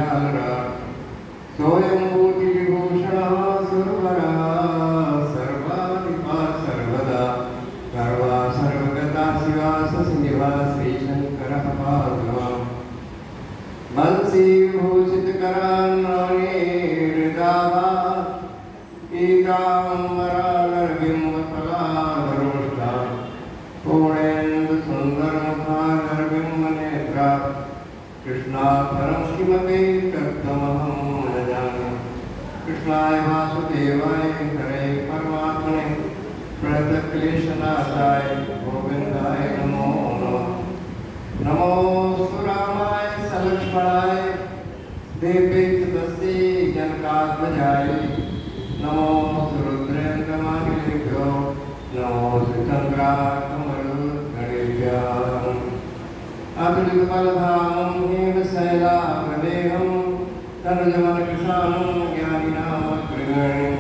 जालरा स्वयंभूति विभूषण सुरवरा सर्वाधिपा सर्वदा सर्वा सर्वगता शिवा सनिवा श्रीशंकरः पादुमा बंसी विभूषित करान्नाने हृदावा ईकाम्बरालर्बिम्बफलाधरोष्ठा पूर्णेन्दु सुन्दरमुखाधरबिम्बनेत्रा कृष्णापरं किमपि तत्त्वमहं न जाने कृष्णाय वासुदेवाय हरे परमात्मने प्रणतक्लेशनाशाय गोविन्दाय नमो नमः नमोऽस्तु रामाय सलक्ष्मणाय देवैस्तस्यै जनकात्मजाय नमोऽस्तु रुद्रेन्द्रमानिलेभ्यो नमोऽस्तु चन्द्राकमरुद्गणेभ्यः अतुलितबलधामं हेमशैलाप्रदेहं तनुजवनकृशानं ज्ञानिनामग्रगण्यं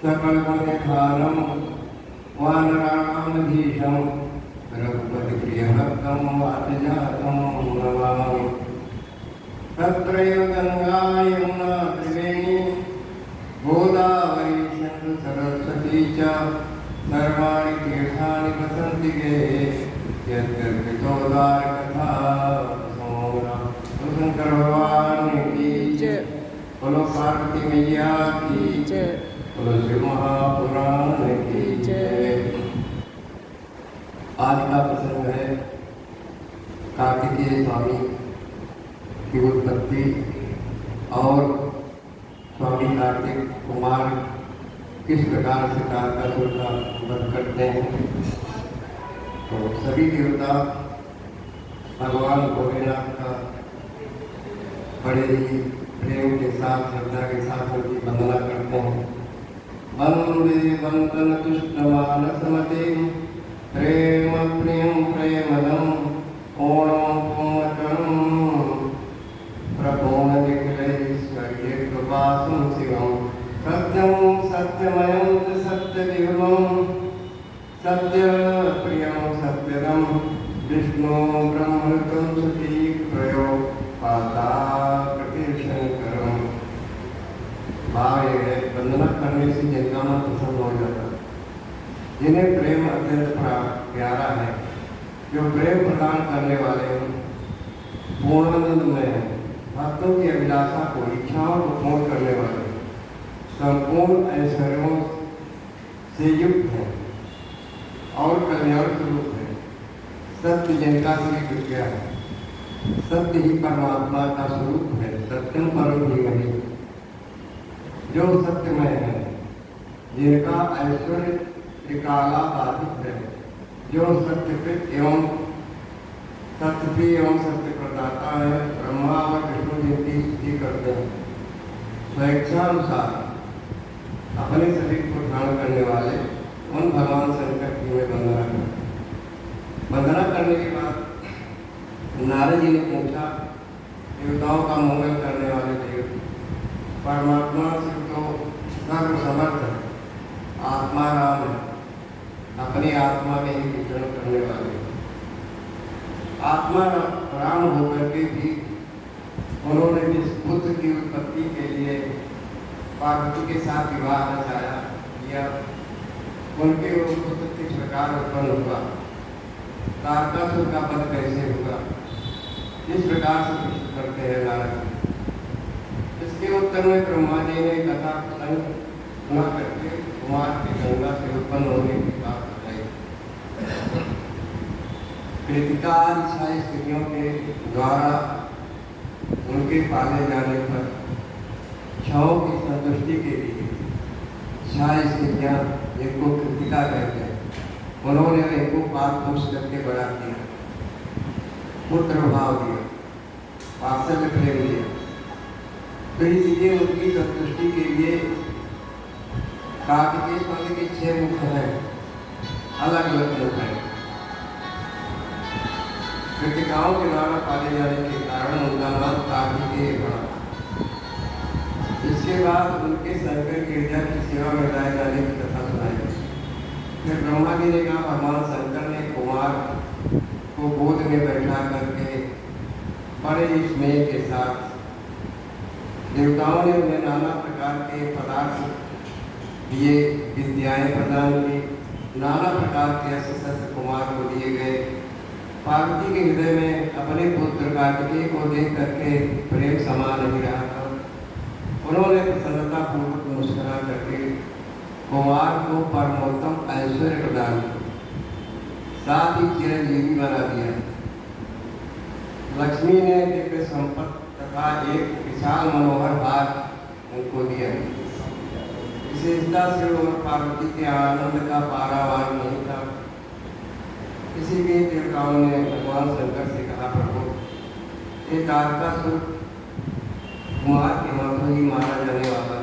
सकलगुणनिधानं वानराणामधीशं रघुपतिप्रियभक्तं वातजातं नमामि तत्रैव गङ्गा यमुना त्रिवेणी गोदावरी सिन्धु सरस्वती च सर्वाणि तीर्थानि वसन्ति गे यद्गर्भितोदारकथा शंकर भगवान की जय बोलो पार्वती मैया की जय बोलो श्री महापुराण की जय। आज का प्रसंग है कार्तिकेय स्वामी की उत्पत्ति और स्वामी कार्तिक कुमार किस प्रकार से तारकासुर का वध करते हैं। तो सभी देवता भगवान भोलेनाथ का बड़े ही प्रेम के साथ श्रद्धा के साथ उनकी वंदना करते हैं। वंदे वंदन तुष्टमानसमते प्रेम प्रियं प्रेमदं पूर्णं पूर्णकरं प्रपूर्णनिखिलैश्वर्ये कृपासं शिवं सत्यं सत्यमयं च सत्यविभवं सत्यप्रियं सत्यदं विष्णु ब्रह्मणं सुतीप्रयो पाताकृतिशंकरं। भाव ये है वंदना करने से जिनका मन प्रसन्न हो जाता है, जिन्हें प्रेम अत्यंत प्यारा है, जो प्रेम प्रदान करने वाले हैं, पूर्णानंद में है, भक्तों की अभिलाषा को इच्छाओं को पूर्ण करने वाले, संपूर्ण ऐश्वर्यों से युक्त है और कल्याण स्वरूप है। सत्य जिनका श्री विद्या है, सत्य ही परमात्मा का स्वरूप है। सत्यम परम धीमहि, जो सत्यमय है, जिनका ऐश्वर्य त्रिकाला बाधित है, जो सत्यपित एवं सत्यप्रिय एवं सत्य प्रदाता है, ब्रह्मा व विष्णु जिनकी स्तुति करते हैं, स्वेच्छानुसार अपने शरीर को धारण करने वाले उन भगवान शंकर की में वंदना करते। वंदना करने के बाद नारद जी ने पूछा, देवताओं का मंगल करने वाले देव परमात्मा से तो सर्वसमर्थ है, आत्मा राम है, अपनी आत्मा में ही विचरण करने वाले आत्मा राम होकर के भी उन्होंने जिस पुत्र की उत्पत्ति के लिए पार्वती के साथ विवाह रचाया किया, उनके वो पुत्र किस प्रकार उत्पन्न हुआ, तारकासुर का वध कैसे हुआ, किस प्रकार से प्रश्न करते हैं नारद। इसके उत्तर में ब्रह्मा जी ने कथा सुना करके कुमार की गंगा से उत्पन्न होने की बात बताई। कृतिका इच्छाई स्त्रियों के द्वारा उनके पाले जाने पर इच्छाओं की संतुष्टि के लिए इच्छाई स्त्रियाँ जिनको कृतिका कहते हैं, उन्होंने इनको पाल पोष करके बड़ा किया, पुत्र भाव दिया, वात्सल्य प्रेम दिया। तो इसलिए उनकी संतुष्टि के लिए कार्तिकेय स्वामी के 6 मुख हैं, अलग अलग मुख हैं। कृतिकाओं के द्वारा पाले जाने के कारण उनका नाम कार्तिकेय पड़ा। इसके बाद उनके शंकर गिरजा की सेवा में लाए जाने की कथा सुनाई। फिर ब्रह्मा जी ने कहा, भगवान शंकर ने कुमार को गोद में बैठा करके बड़े स्नेह के साथ देवताओं ने उन्हें नाना प्रकार के पदार्थ दिए, विद्याएं प्रदान की, नाना प्रकार के अस्त्र शस्त्र कुमार को दिए गए। पार्वती के हृदय में अपने पुत्र कार्तिकेय को देख करके प्रेम समा नहीं रहा था। उन्होंने प्रसन्नता पूर्वक मुस्कुरा करके कुमार को परमोत्तम ऐश्वर्य प्रदान किया, साथ ही चिरंजीवी बना दिया। लक्ष्मी ने दिव्य संपत्ति तथा एक विशाल मनोहर भाग उनको दिया। विशेषता शिव और पार्वती के आनंद का पारावार नहीं था। इसीलिए देवताओं ने भगवान शंकर से कहा, प्रभु एक तारकासुर कुमार के हाथों ही मारा जाने वाला,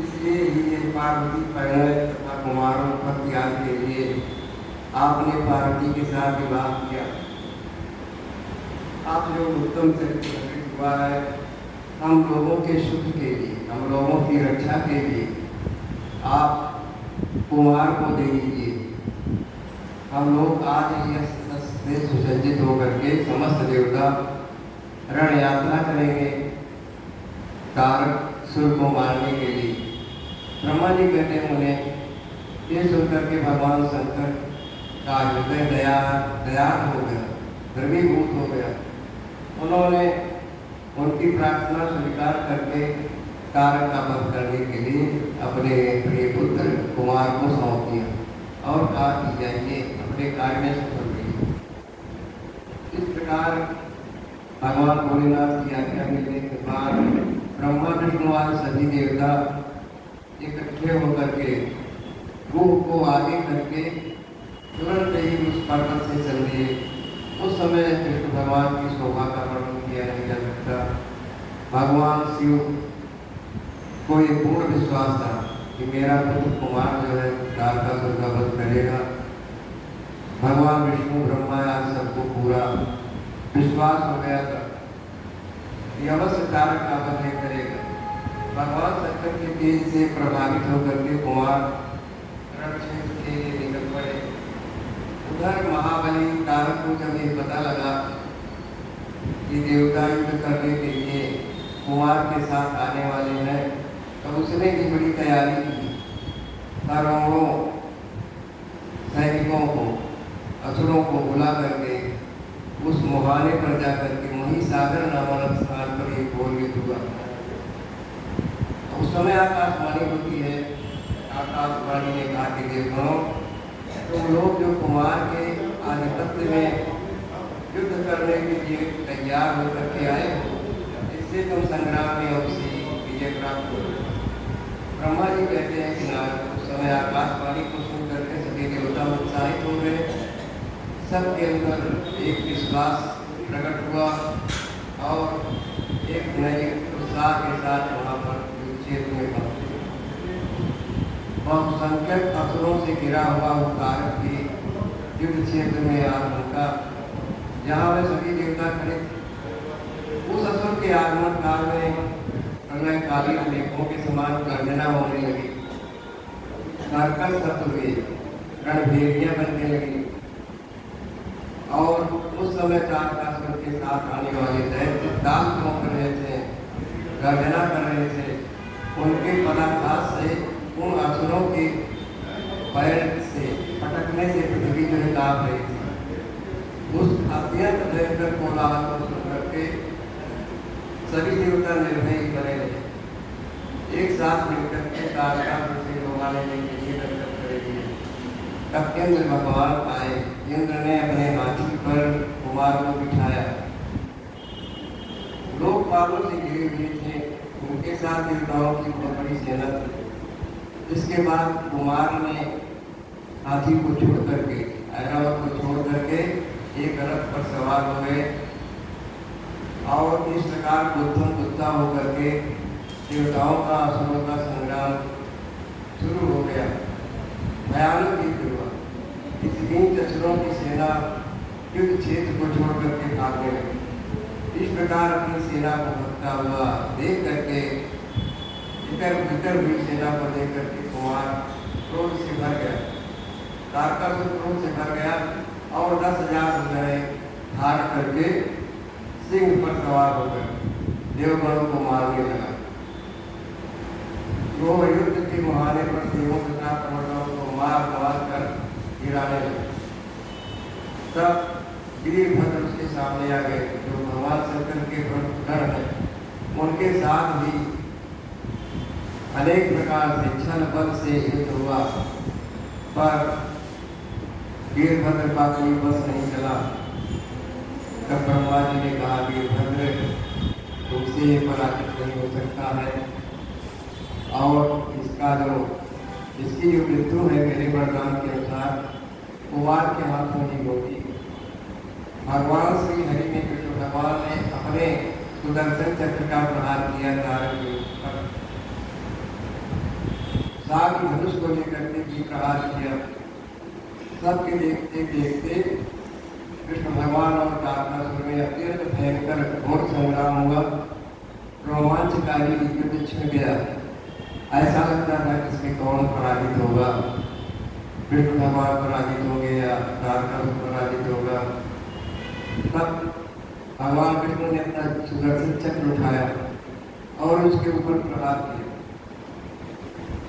इसलिए ही ये पार्वती परिणय तथा कुमारों पर त्याग के लिए आपने पार्वती के साथ विवाह किया। आप जो उत्तम चरित्र हुआ है, हम लोगों के सुख के लिए, हम लोगों की रक्षा के लिए आप कुमार को दे दीजिए। हम लोग आज यह से सुसज्जित होकर के समस्त देवता रण यात्रा करेंगे तारकासुर को मारने के लिए। ब्रह्मा जी कहते हैं उन्हें ये सुनकर के भगवान शंकर का हृदय दयाल हो गया, द्रवीभूत हो गया। उन्होंने उनकी प्रार्थना स्वीकार करके तारक का वध करने के लिए अपने प्रिय पुत्र कुमार को सौंप दिया और कहा कि जाइए अपने कार्य में सफल रहिए। इस प्रकार भगवान भोलेनाथ की आज्ञा मिलने के बाद ब्रह्मा विष्णु आदि सभी देवता इकट्ठे होकर के रूह को आगे करके तुरंत ही उस पर्वत से चल दिए। उस समय कृष्ण भगवान की शोभा का वर्णन किया नहीं जा सकता। भगवान शिव को ये पूर्ण विश्वास था कि मेरा पुत्र कुमार जो है तारकासुर का वध करेगा। भगवान विष्णु ब्रह्मा आदि सबको पूरा विश्वास हो गया था कि अवश्य तारक का वध नहीं करेगा। भगवान शंकर के तेज से प्रभावित होकर के कुमार रण क्षेत्र के लिए निकल पड़े। उधर महाबली तारक को जब ये पता लगा कि देवता युद्ध करने के लिए कुमार के साथ आने वाले हैं, तो उसने भी बड़ी तैयारी की। करोड़ों सैनिकों को, असुरों को बुला करके उस मुहाने पर जाकर के वहीं सागर नामक स्थान पर एक घोर युद्ध हुआ। उस समय आकाशवाणी होती है। आकाशवाणी ने कहा कि देवताओं, तुम लोग जो कुमार के आधिपत्य में युद्ध करने के लिए तैयार होकर के आए हो, इससे तुम संग्राम में अवश्य विजय प्राप्त हो। ब्रह्मा जी कहते हैं कि नारद उस समय आकाशवाणी को सुन करके सभी देवता उत्साहित हो गए। सबके अंदर एक विश्वास प्रकट हुआ और एक नए उत्साह के साथ वहाँ पर क्षेत्र में पहुँचे। बहुसंख्यक असुरों से घिरा हुआ वो तारक के युद्ध क्षेत्र में आगमन, जहाँ वे सभी देवता खड़े थे। उस असुर के आगमन काल में प्रलयकालीन मेघों के समान गर्जना होने लगी, कर्कश शब्द हुए, रणभेदियां बनने लगी और उस समय तारकासुर के साथ आने वाले दैत्य दाल चौंक रहे थे, गर्जना कर रहे थे। उनके पदाघात से उन असुरों के पैर से पटकने से पृथ्वी जो है कांप रही थी। उस अत्यंत भयंकर कोलाहल को सुन करके सभी देवता निर्भय बने रहे। एक साथ मिलकर के तारकासुर से लोहा लेने के लिए दंडक करेंगे। तब इंद्र भगवान आए। इंद्र ने अपने हाथी पर कुमार को बिठाया। लोग पालों से घिरे हुए थे, उनके साथ देवताओं की बहुत बड़ी सेना थी। इसके बाद कुमार ने हाथी को छोड़ करके, ऐरावत को छोड़ करके एक रथ पर सवार हो गए और इस प्रकार गुत्थम गुत्था होकर के देवताओं का असुरों का संग्राम शुरू हो गया। भयानक युद्ध हुआ। इस बीच असुरों की सेना युद्ध क्षेत्र को छोड़ करके भागने लगी। इस प्रकार अपनी सेना को भगता हुआ देख करके भीतर हुई सेना को देख करके कुमार क्रोध से भर गया। तारकासुर क्रोध से भर गया और 10,000 धारण करके सिंह पर सवार हो गए। देवगणों को मारने लगा। वो युद्ध के मुहाने पर देवों तथा पर्वतों को मार मार कर गिराने लगे। तब वीरभद्र उसके सामने आ गए, जो भगवान शंकर के भक्तगण हैं। उनके साथ भी अनेक प्रकार से छल बल से युद्ध हुआ, पर वीरभद्र का कोई बस नहीं चला। तब ब्रह्मा जी ने कहा, वीरभद्र तुमसे पराजित नहीं हो सकता है, और इसकी जो मृत्यु है मेरे वरदान के अनुसार कुमार के हाथों ही होगी। भगवान श्री हरि ने, कृष्ण भगवान ने अपने सुदर्शन चक्र का प्रहार किया तारक के ऊपर। साथ ही धनुष को लेकर के भी प्रहार किया। सबके देखते देखते कृष्ण भगवान और तारकासुर में अत्यंत भयंकर घोर संग्राम हुआ। रोमांचकारी युद्ध छिड़ गया। ऐसा लगता था कि इसमें कौन पराजित होगा, कृष्ण भगवान पराजित होंगे या तारकासुर पराजित होगा। तब भगवान कृष्ण ने अपना सुदर्शन चक्र उठाया और उसके ऊपर प्रहार किया।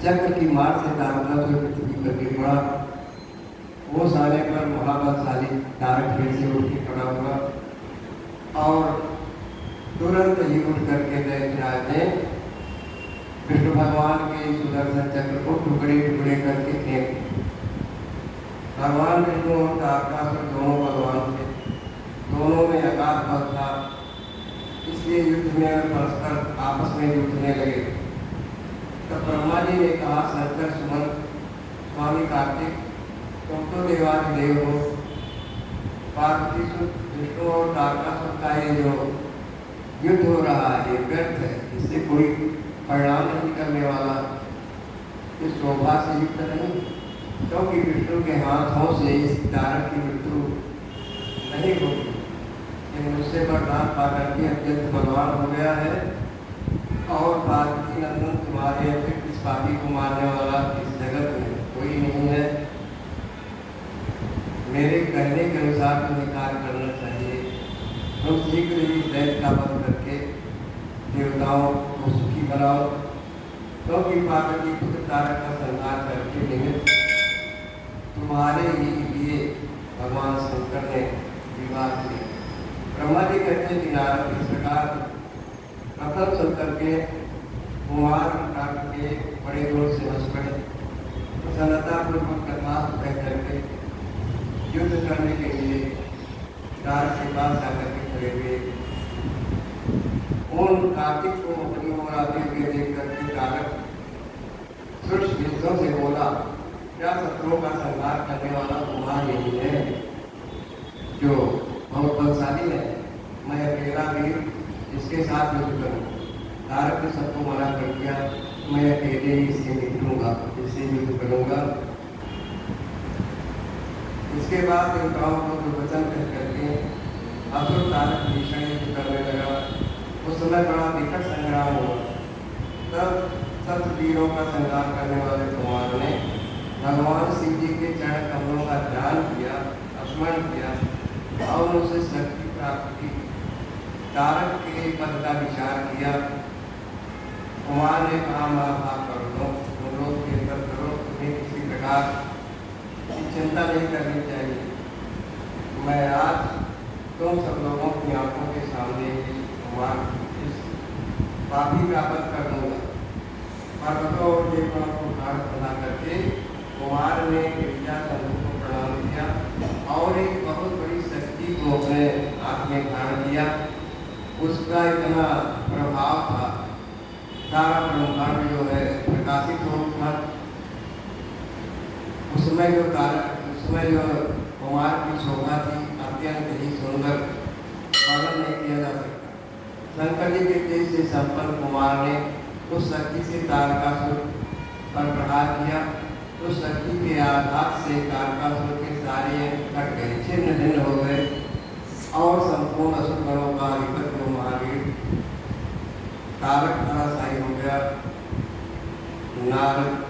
चक्र की मार से तारकासुर पृथ्वी पर गिर पड़ा। वो साले पर महाबलशाली तारक फिर से उठ के खड़ा हुआ और तुरंत ही उठ करके दैत्यराज ने कृष्ण भगवान के सुदर्शन चक्र को टुकड़े टुकड़े करके फेंक दिया। भगवान विष्णु और तारकासुर दोनों बलवान थे, दोनों में अगाध बल था, इसलिए युद्ध में परस्पर आपस में जूझने लगे। तब ब्रह्मा जी ने कहा, शंकर सुमन स्वामी कार्तिक, तुम तो देवाधिदेव हो। पार्वती विष्णु और तारकासुर का ये जो युद्ध हो रहा है ये व्यर्थ है, इससे कोई परिणाम नहीं निकलने वाला, इस शोभा से युक्त नहीं, क्योंकि विष्णु के हाथों से इस तारक की मृत्यु नहीं होगी। ये मुझसे वरदान पाकर के अत्यंत बलवान हो गया है, और पार्वती नंदन तुम्हारे अतिरिक्त इस पापी को मारने वाला इस जगत में कोई नहीं है। मेरे कहने के अनुसार तुम्हें कार्य करना चाहिए। तुम शीघ्र ही दैत्य का वध करके देवताओं को सुखी बनाओ, क्योंकि पार्वती पुत्र तारक का संहार करके निमित्त तुम्हारे ही लिए भगवान शंकर ने विवाह किया। ब्रह्मा जी कहते हैं कि नारद इस प्रकार कथन सुन करके कुमार के बड़े जोर से हंस पड़े। प्रसन्नता पूर्वक कथा कह करके युद्ध करने के लिए तारक के पास जाकर के खड़े हुए। उन कार्तिक को अपनी ओर आते हुए देख करके तारक से बोला, क्या शत्रुओं का संहार करने वाला कुमार यही है जो बहुत बलशाली है? मैं अकेला वीर इसके साथ युद्ध करूँ। तारक ने सबको मना कर दिया, मैं अकेले ही इससे निकलूंगा, इससे युद्ध करूंगा। इसके बाद देवताओं को जो वचन कह करके असुर तारक भीषण युद्ध करने लगा। उस समय बड़ा विकट संग्राम हुआ। तब सप्त वीरों का संहार करने वाले कुमार ने भगवान शिव जी के चरण कमलों का ध्यान किया, स्मरण किया और उनसे शक्ति प्राप्त की। तारक के पद का विचार किया। कुमार ने कहा, महाभाग कर लो, तुम लोग कीर्तन करो, तुम्हें किसी प्रकार की चिंता नहीं करनी चाहिए। मैं आज तुम सब लोगों की आंखों के सामने ही कुमार इस पापी का वध कर दूंगा। पर्वतों और देवताओं को घाट बना करके कुमार ने गिरिजा चंद्र को प्रणाम किया और एक बहुत बड़ी शक्ति को अपने हाथ में धारण किया। उसका इतना प्रभाव था, सारा ब्रह्मांड जो है प्रकाशित हो उठा। उसमें जो कुमार की शोभा थी अत्यंत ही सुंदर, वर्णन नहीं किया जा सकता। शंकर जी के तेज से संपन्न कुमार ने उस शक्ति से तारकासुर पर प्रहार किया। उस शक्ति के आघात से तारकासुर के सारे कट गए, छिन्न भिन्न हो गए और संपूर्ण असुरगणों का अधिपति महावीर तारक धराशायी हो गया। नारद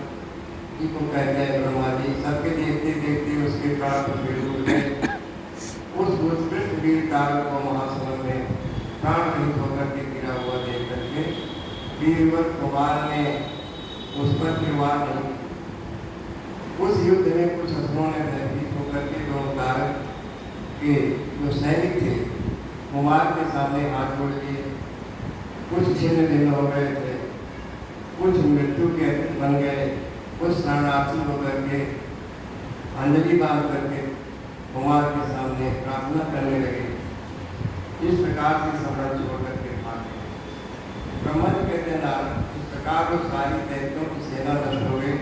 जी को कह दिया ब्रह्मा जी, सबके देखते देखते उसके प्राण पृथ्वी उड़ गए। उस उत्कृष्ट वीर तारक को महासमुद्र में प्राण रहित होकर के गिरा हुआ वीरवर कुमार ने उस पर फिर वार नहीं। उस युद्ध में कुछ असुरों ने भयभीत होकर के द्रोणाचार्य के जो सैनिक थे कुमार के सामने हाथ जोड़ लिए। कुछ छिन्न भिन्न हो गए थे, कुछ मृत्यु के बन गए, कुछ शरणार्थी होकर के अंजलि बांध करके कुमार के सामने प्रार्थना करने लगे। इस प्रकार से समरण छोड़ करके भाग गए। ब्रह्मा जी कहते हैं नारद, इस प्रकार वो सारी दैत्यों की सेना नष्ट हो गई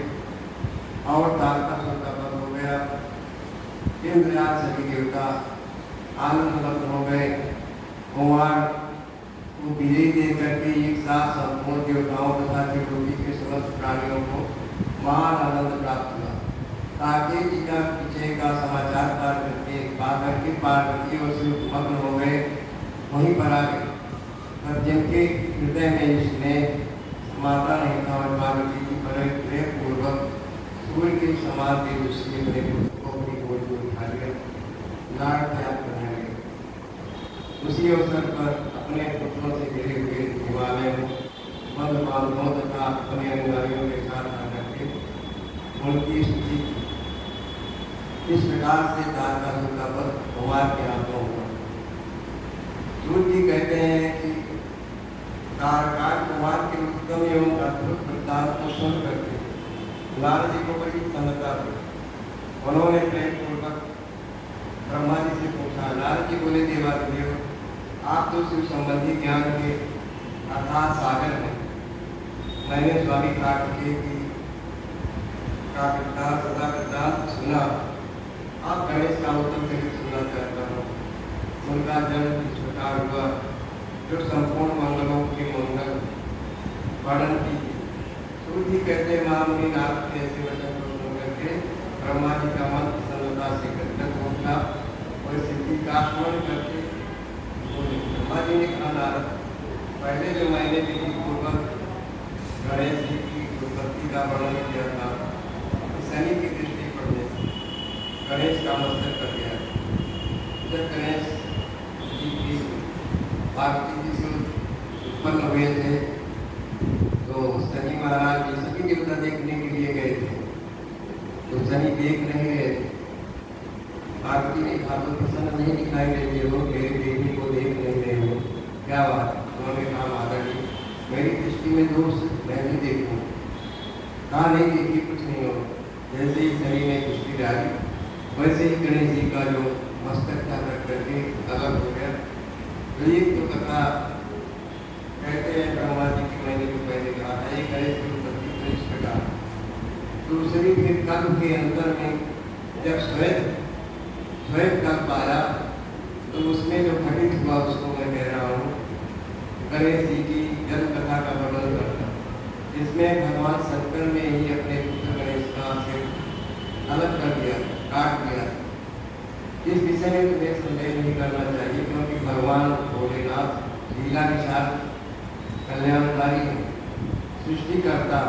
और तारकासुर का वध हो गया। इंद्रजाल सभी देवता आनंद मग्न हो गए। कुमार को विजय दे करके एक साथ संपूर्ण देवताओं तथा त्रिलोकी के समस्त प्राणियों को महान आनंद प्राप्त हुआ। ताकि जी का विजय का समाचार पाकर के पार्वती और शिव मग्न हो गए, वहीं पर आ गए। पर जिनके हृदय में इसने माता नहीं था और पार्वती की प्रेम पूर्वक सूर्य के समान तेजस्वी अपने पुत्र को अपनी गोद में उठा लिया, लाड़ त्याग करने लगे। उसी अवसर पर अपने पुत्रों से घिरे हुए हिमालय में बंद बांधवों तथा अपने अनुयायियों के साथ आकर के उनकी स्तुति। इस प्रकार से तारकासुर का वध कुमार के हाथों हुआ। सूर्य जी कहते हैं कि तारकार कुमार के उत्तम एवं अद्भुत वृत्तांत को सुन करके नारद जी को बड़ी प्रसन्नता हुई। उन्होंने प्रेम पूर्वक ब्रह्मा जी से पूछा। नारद जी बोले, देवादेव, आप तो शिव संबंधी ज्ञान के अर्थात सागर हैं। मैंने स्वामी कार्तिकेय का वृत्तांत सदा वृत्तांत सुना। आप गणेश का उत्तम चरित्र सुनना चाहता हूँ। उनका जन्म इस प्रकार हुआ जो संपूर्ण मंगलों के मंगल वर्णन की। सूर्य जी कहते महामुनि नारद के ऐसे वचन को सुन करके ब्रह्मा जी का मन प्रसन्नता से गदगद हो उठा और सिद्धि का स्मरण करके ब्रह्मा जी ने कहा, नारद, पहले जो मैंने विधि पूर्वक गणेश जी की उत्पत्ति का वर्णन किया था, शनि की दृष्टि पड़ने से गणेश का मस्तक कर दिया। जब गणेश जी की पार्वती जी से उत्पन्न हुए थे तो शनि महाराज जी सभी देवता देखने के लिए गए थे, तो शनि देख नहीं रहे थे। पार्वती ने कहा, तो प्रसन्न नहीं दिखाई देते हो, मेरे देवी को देख नहीं रहे हो, क्या बात? उन्होंने कहा, माता जी, मेरी दृष्टि में दोष मैं भी देखूँ। कहा, नहीं देखी, कुछ नहीं हो। जैसे ही शनि ने दृष्टि डाली वैसे ही गणेश जी का जो मस्तक था रख करके अलग हो गया। तो ये तो कथा कहते हैं ब्रह्मा जी की, मैंने तो पहले कहा था, ये गणेश की उत्पत्ति तो इस प्रकार। दूसरी फिर कल के अंतर में जब स्वयं कल पाया तो उसमें जो घटित हुआ उसको मैं कह रहा हूँ। गणेश जी की जन्म कथा का वर्णन करता, जिसमें भगवान शंकर ने ही अपने पुत्र गणेश का सिर अलग कर दिया, काट दिया। इस विषय में तुम्हें संदेह नहीं करना चाहिए, क्योंकि भगवान भोलेनाथ लीला विशाल कल्याणकारी है, सृष्टिकर्ता,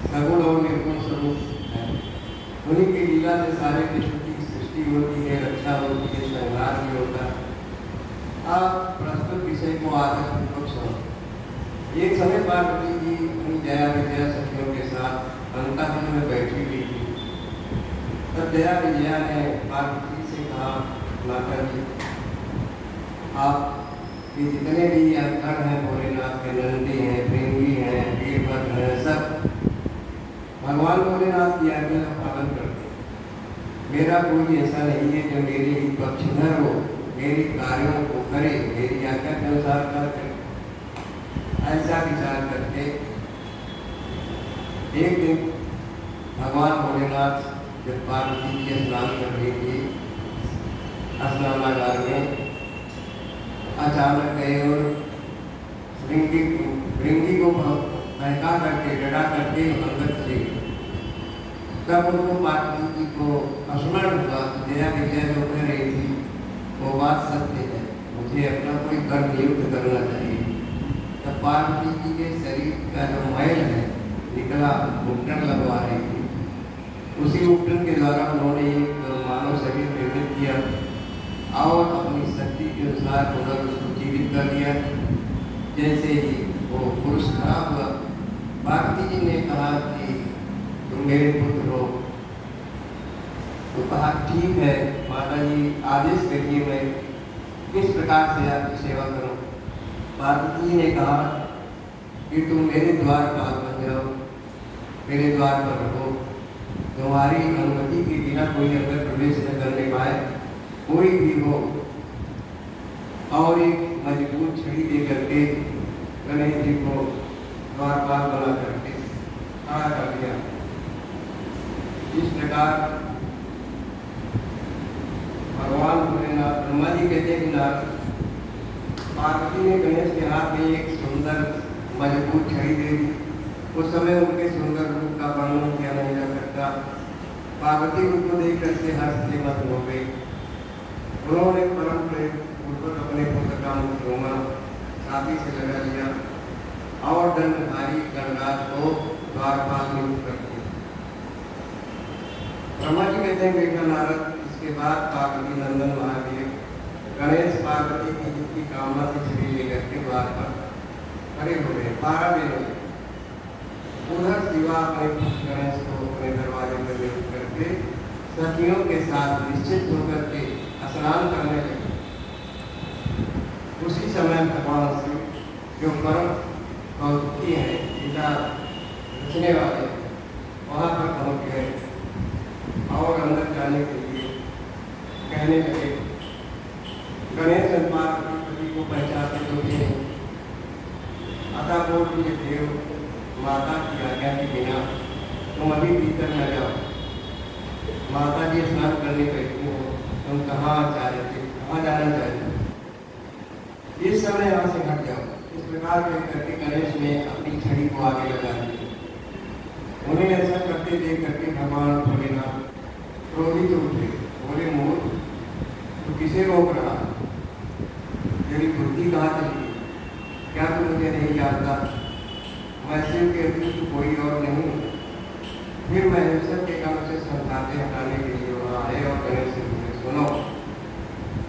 सगुण और निर्गुण स्वरूप है। उन्हीं की लीला से सारे विश्व की सृष्टि होती है, रक्षा होती है, संहार भी होता है। आप प्रस्तुत विषय को आदर पूर्वक सुनो। एक समय पार्वती जी अपनी जया विजया सखियों के साथ अंतापुर में बैठी हुई थी। तब जया विजया ने पार्वती से कहा, माता जी, आप ये जितने भी अंतर हैं, भोलेनाथ के नंदी हैं, भृंगी हैं, वीरभद्र हैं, सब भगवान भोलेनाथ की आज्ञा का पालन करते हैं। मेरा कोई ऐसा नहीं है जो मेरे ही पक्षधर हो, मेरे कार्यों को करे, मेरी आज्ञा के अनुसार कार्य करे। ऐसा विचार करके एक दिन भगवान भोलेनाथ जब पार्वती जी स्नान कर रही थी स्नानागार में, अचानक गए और भृंगी को बहका करके डरा करके अंदर चले गए। तब उनको पार्वती जी को स्मरण हुआ, जया विजया जो कह रही थी वो बात सत्य है, मुझे अपना कोई कर्म नियुक्त करना चाहिए। तब पार्वती जी के शरीर का जो मैल है निकला, उपटन लगवा रही थी। उसी उपटन के द्वारा उन्होंने एक मानव शरीर निर्मित किया और अपनी शक्ति के अनुसार पुनः उसको जीवित कर दिया। जैसे ही वो पुरुष खड़ा हुआ। पार्वती जी ने कहा कि तुम मेरे पुत्र हो। तो कहा ठीक है माता जी, आदेश करिए मैं किस प्रकार से आपकी सेवा करूं। पार्वती जी ने कहा कि तुम मेरे द्वार पाल बन जाओ, मेरे द्वार पर रहो। तुम्हारी अनुमति के बिना कोई अगर प्रवेश न करने पाए, कोई भी हो। और एक मजबूत छड़ी दे करके गणेश जी को द्वारपाल बना करके खड़ा कर दिया। इस प्रकार भगवान भोलेनाथ, ब्रह्मा जी कहते हैं कि नारद, पार्वती ने गणेश के हाथ में एक सुंदर मजबूत छड़ी दे दी। उस समय उनके सुंदर रूप का वर्णन किया नहीं जा सकता। पार्वती उनको देख करके हर्ष से मत हो गई। उन्होंने परम प्रेम पूर्वक अपने पुत्र का मुख चूमा, छाती से लगा लिया और दंडधारी गणराज को द्वारपाल नियुक्त कर दिया। ब्रह्मा जी कहते हैं बेटा नारद, इसके बाद पार्वती नंदन महादेव गणेश पार्वती की जितनी कामना से छड़ी लेकर के द्वार पर खड़े हो गए। 12 दिन हो गए। उधर शिवा अपने पुत्र गणेश को अपने दरवाजे पर नियुक्त करके सखियों के साथ निश्चित होकर के स्नान करने लगे। उसी समय भगवान शिव जो परम कौतुकी है, गीता रचने वाले, वहाँ पर पहुँच गए और अंदर जाने के लिए कहने लगे। गणेश पार्वती को पहचानते तो थे, अतः बोल दिए देव माता की आज्ञा के बिना तुम अभी भीतर न जाओ। माता जी स्नान करने बैठी हो, तुम कहाँ जा रहे थे, कहाँ जाना चाहते, इस समय यहाँ से हट जाओ। इस प्रकार कह करके गणेश ने अपनी छड़ी को आगे लगा दी। उन्हें ऐसा करते देख करके भगवान भोलेनाथ क्रोधित उठे। बोले मूर्ख, तो किसे रोक रहा, तेरी बुद्धि कहाँ चली, क्या तू मुझे नहीं जानता, मैं शिव के अतिरिक्त कोई और नहीं। फिर महेश्वर के काम से संताते हटाने के लिए वहाँ आए और गणेश से बोले, सुनो,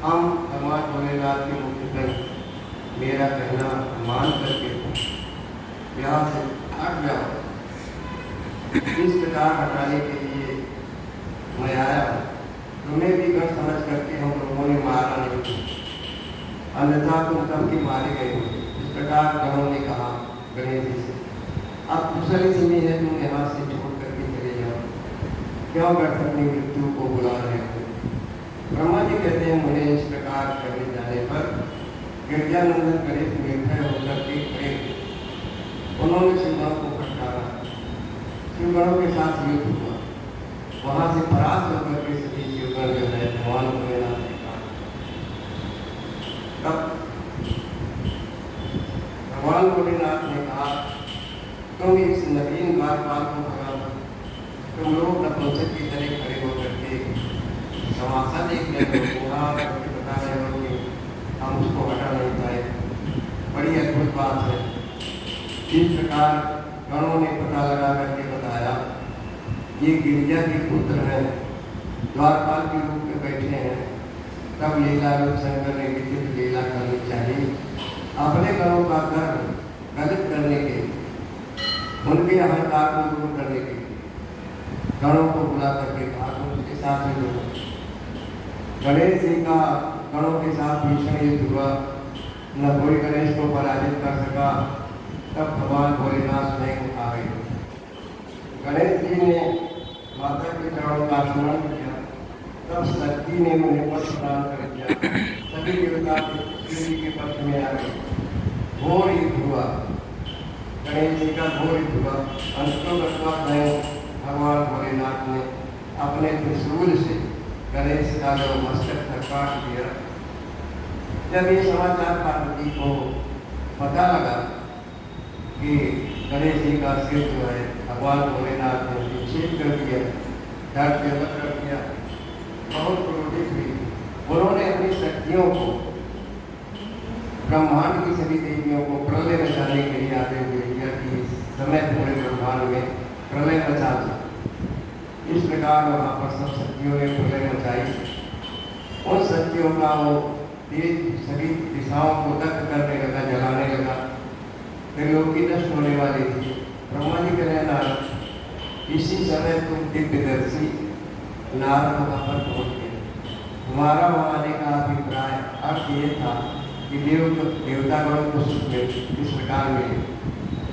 हम भगवान भोलेनाथ के मुख्य पर मेरा कहना मान करके यहाँ से हट जाओ। इस प्रकार हटाने के लिए मैं आया। तुम्हें भी गढ़ समझ करके हम लोगों ने मारा नहीं, अन्यथा तुम सबके मारे गए हो। इस प्रकार गणों ने कहा गणेश जी से, अब कुशल समय है, तुम यहाँ से छोड़ करके चले जाओ, क्यों कर अपनी मृत्यु को बुला रहे हो। ब्रह्मा जी कहते हैं मुझे इस प्रकार करने जाने पर गिरजानंदन गणेश निर्भय होकर के खड़े। उन्होंने शिवगणों को फटकारा, शिवगणों के साथ युद्ध हुआ। वहां से परास्त होकर के सभी शिवगण जो है भगवान भोलेनाथ के पास। तब भगवान भोलेनाथ ने कहा, तुम इस नवीन द्वारपाल को भगा दो। तुम लोग नपुंसक की तरह खड़े होकर के तमाशा देख रहे हो, वहाँ बता रहे हो कि हम उसको हटा नहीं पाए। बड़ी अद्भुत बात है। इस प्रकार गणों ने पता लगा करके बताया, ये गिरिजा के पुत्र हैं, द्वारपाल के रूप में बैठे हैं। तब लीला रूप शंकर ने विचित्र लीला करनी चाहिए, अपने गणों का गर्व गलत करने के, उनके अहंकार को दूर करने के गणों को बुला करके कहा उनके साथ ही जुड़ो। गणेश जी का गणों के साथ भीषण युद्ध हुआ, न कोई गणेश को पराजित कर सका। तब भगवान भोलेनाथ स्वयं आ गए। गणेश जी ने माता के चरणों का स्मरण किया। तब शक्ति ने उन्हें पक्ष प्रदान कर दिया। सभी देवता शिव जी के पक्ष में आ गए। घोर युद्ध हुआ, गणेश जी का घोर युद्ध हुआ। अंततः भगवान भोलेनाथ ने अपने त्रिशूल से गणेश का जो मस्तक था काट दिया। जब ये समाचार पार्वती को पता लगा कि गणेश जी का सिर जो है भगवान भोलेनाथ ने विच्छेद कर दिया, धड़ से अलग कर दिया, बहुत क्रोधित हुई। उन्होंने अपनी शक्तियों को, ब्रह्मांड की सभी देवियों को प्रलय मचाने के लिए आदेश दे दिया कि समय पूरे ब्रह्मांड में प्रलय मचा दो। इस प्रकार वहाँ पर सब शक्तियों ने प्रलय मचाई। उन शक्तियों का वो तेज सभी दिशाओं को दग्ध करने लगा, जलाने लगा। त्रिलोकी नष्ट होने वाली थी। ब्रह्मा जी कह रहे नारद, इसी समय तुम दिव्यदर्शी नारद वहां पर पहुंच गए। हमारा वहां आने का अभिप्राय अर्थ ये था कि देवतागणों को सुख इस प्रकार मिले।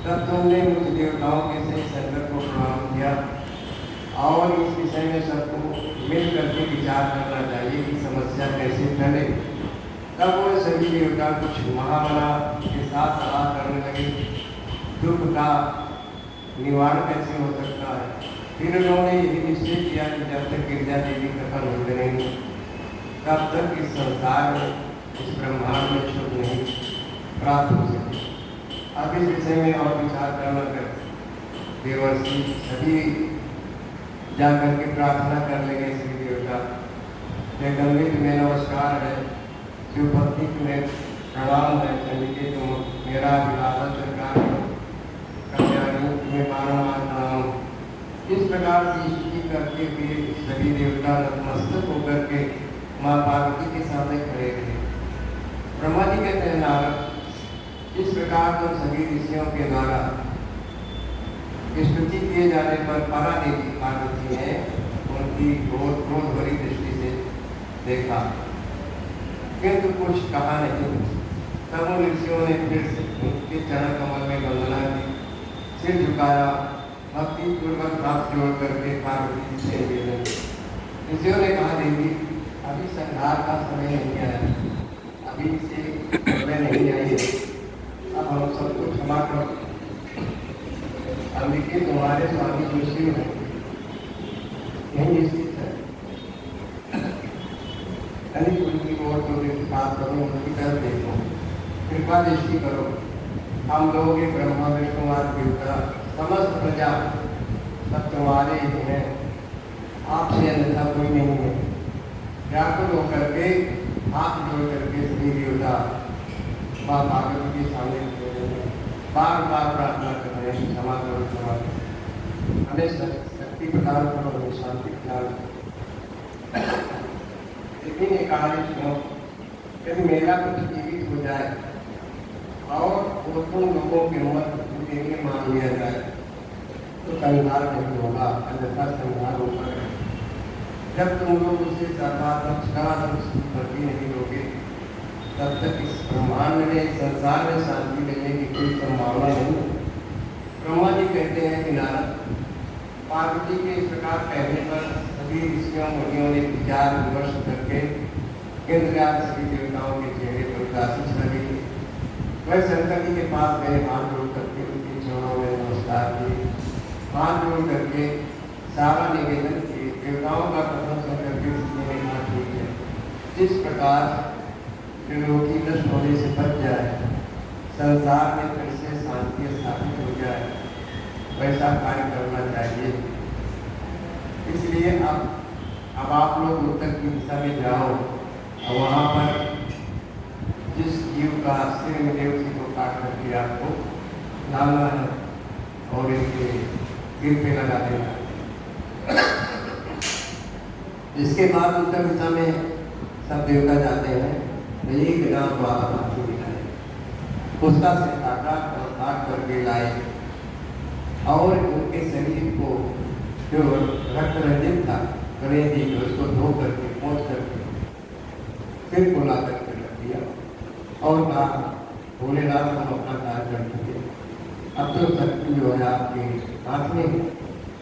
तब तुमने मुझ देवताओं के सही संकट को प्रणाम किया और इस विषय में सबको मिल करके विचार करना चाहिए कि समस्या कैसे फैले। तब वो सभी देवता कुछ महामना के साथ सलाह करने लगे, दुख का निवारण कैसे हो सकता है। फिर उन्होंने यही निश्चय किया कि जब तक गिरजा देवी प्रकट होते रहेंगे तब तक इस संसार में, इस ब्रह्मांड में सुख नहीं प्राप्त हो सके। अब इस विषय में और विचार करना कर देवर्षि सभी जाकर के प्रार्थना कर लेंगे। श्री देवता ये गंगे तुम्हें नमस्कार है, जो पत्नी तुम्हें प्रणाम है, चंडिके तुम मेरा अभिवादन सरकार कल्याणी तुम्हें बारंबार प्रणाम। इस प्रकार से स्तुति करके हुए सभी देवता नतमस्तक होकर के माँ पार्वती के सामने खड़े थे। ब्रह्मा जी कहते हैं नारद, इस प्रकार तुम सभी ऋषियों के द्वारा स्तुति किए जाने पर परा देवी पार्वती ने उनकी क्रोध भरी दृष्टि से देखा, किंतु कुछ कहा नहीं। तब उन ऋषियों ने फिर से उनके चरण कमल में वंदना की, सिर झुकाया, भक्ति पूर्वक हाथ जोड़ करके पार्वती से निवेदन। ऋषियों ने कहा, देवी अभी संहार का समय नहीं आया, अभी से समय नहीं आई है, अब हम सबको क्षमा करो। अंबिके तुम्हारे स्वामी जो शिव है यही स्थित है, उनकी ओर जो बात करो, उनकी तरफ देखो, कृपा दृष्टि करो। हम लोग ये ब्रह्मा विष्णु आदि देवता समस्त प्रजा सब तुम्हारे ही हैं, आपसे अन्यथा कोई नहीं है। व्याकुल होकर के हाथ जोड़ करके सभी देवता माँ पार्वती के सामने बार बार प्रार्थना कर रहे हैं, क्षमा करो, क्षमा करो, हमें शक्ति प्रदान करो, हमें शांति प्रदान करो। लेकिन एक कहानी सुनो, यदि मेरा कुछ जीवित हो जाए और वो तुम लोगों के मत के लिए मान लिया जाए तो संहार नहीं होगा, अन्यथा संहार होगा। जब तुम लोग उसे सर्वात्मक करती नहीं होगे तब तक इस ब्रह्मांड में, संसार में शांति लेने की कोई संभावना नहीं। ब्रह्मा जी कहते हैं कि नारद, पार्वती के इस प्रकार कहने पर सभी ऋषियों मुनियों ने विचार विमर्श करके इंद्रजाल सभी देवताओं के चेहरे पर उदासी छा गई। वह शंकर जी के पास गए, हाथ जोड़ करके उनके चरणों में नमस्कार किए, हाथ जोड़ करके सारा निवेदन किए। देवताओं का कथन सुन करके ने कहा, ठीक है, जिस प्रकार त्रिलोकी नष्ट होने से बच जाए, संसार में फिर से शांति स्थापित हो जाए, वैसा कार्य करना चाहिए। इसलिए अब आप लोग उत्तर की दिशा में जाओ और वहाँ पर जिस जीव का सिर मिले उसी को काट करके आपको डालना है और इसके सिर पे लगा देना। इसके बाद उत्तर दिशा में सब देवता जाते हैं, एक नाम द्वारा हाथी दिखाए, उसका सिर काटा और काट करके लाए और उनके शरीर को जो रक्त रंजित था गणेश जी को उसको धो करके पोंछ करके सिर को ला करके रख दिया और कहा, भोलेनाथ हम अपना कार्य कर चुके, अब तो शक्ति जो है आपके हाथ में,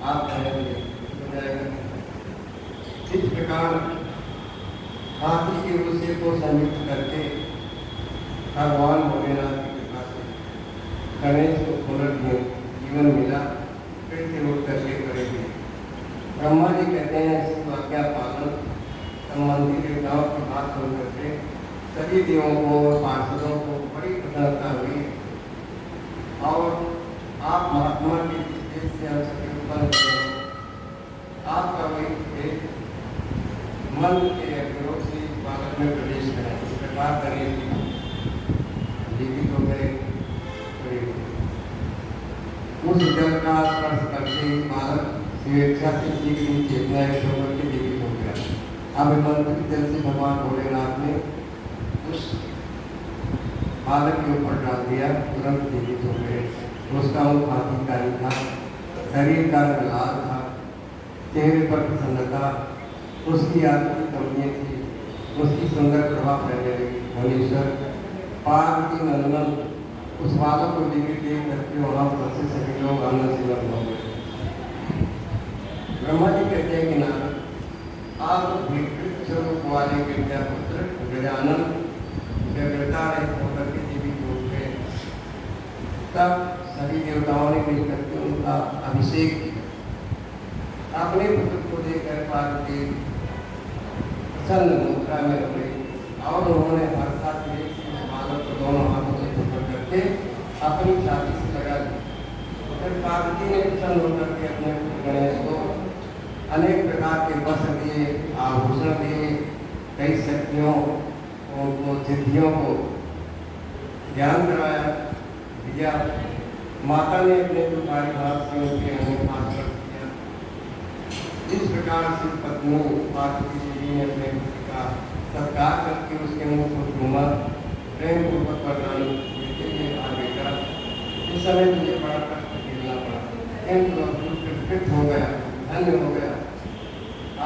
आप हो जाएगा। इस प्रकार हाथी के गुस्से को संयुक्त करके भगवान भोलेनाथ की कृपा से गणेश को पुनर्जीवन मिला, फिर से उठ करके करेंगे। ब्रह्मा जी कहते हैं इस वाक्या पालन संबंधी देवताओं की बात सुन करके सभी देवों को और पार्षदों को बड़ी प्रसन्नता हुई और आप महात्मा के देश से हम सभी उत्पन्न हुए, आपका वही मन के विरोध से बालक में प्रवेश करें। इस प्रकार करें जीवित हो गए, उस जल का स्पर्श करके बालक स्वेच्छा से सीख चेतना होकर के जीवित हो गया। अब मंत्रित जल से भगवान भोलेनाथ ने उस बालक के ऊपर डाल दिया, तुरंत जीवित हो गए। उसका मुख हाथी का ही था, शरीर का रंग लाल था, चेहरे पर प्रसन्नता, उसकी आदमी कमियाँ थी, उसकी सुंदर प्रभा फैलने लगी। मनीश्वर पार्वती नंदन उस बालक को देख करके वहाँ पर से सभी लोग आनंद से मग्न हो गए। ब्रह्मा जी कहते हैं कि नारद, आप विकृत स्वरूप वाले विद्यापुत्र गजानन व्यग्रता रहित होकर के देवी को उठ गए। तब सभी देवताओं ने मिलकर के उनका अभिषेक किया। अपने पुत्र को देखकर पार्वती प्रसन्न मुद्रा में हो गई और उन्होंने हर्षा के बालक को दोनों हाथों से पकड़ करके अपनी छाती से लगा दी। फिर पार्वती ने प्रसन्न होकर के अपने पुत्र गणेश को अनेक प्रकार के वस्त्र दिए, आभूषण दिए, कई शक्तियों को सिद्धियों को ज्ञान कराया दिया। माता ने अपने दुखारी हाथ से उनके अनेक पास कर दिया। इस प्रकार से पत्नी पार्वती देवी ने अपने पुत्र का सत्कार करके उसके मुख को चूमा, प्रेम पूर्वक प्रदान देते हुए कहा, बेटा इस समय मुझे बड़ा कष्ट झेलना पड़ा, किंतु अब कृत हो गया, धन्य हो गया।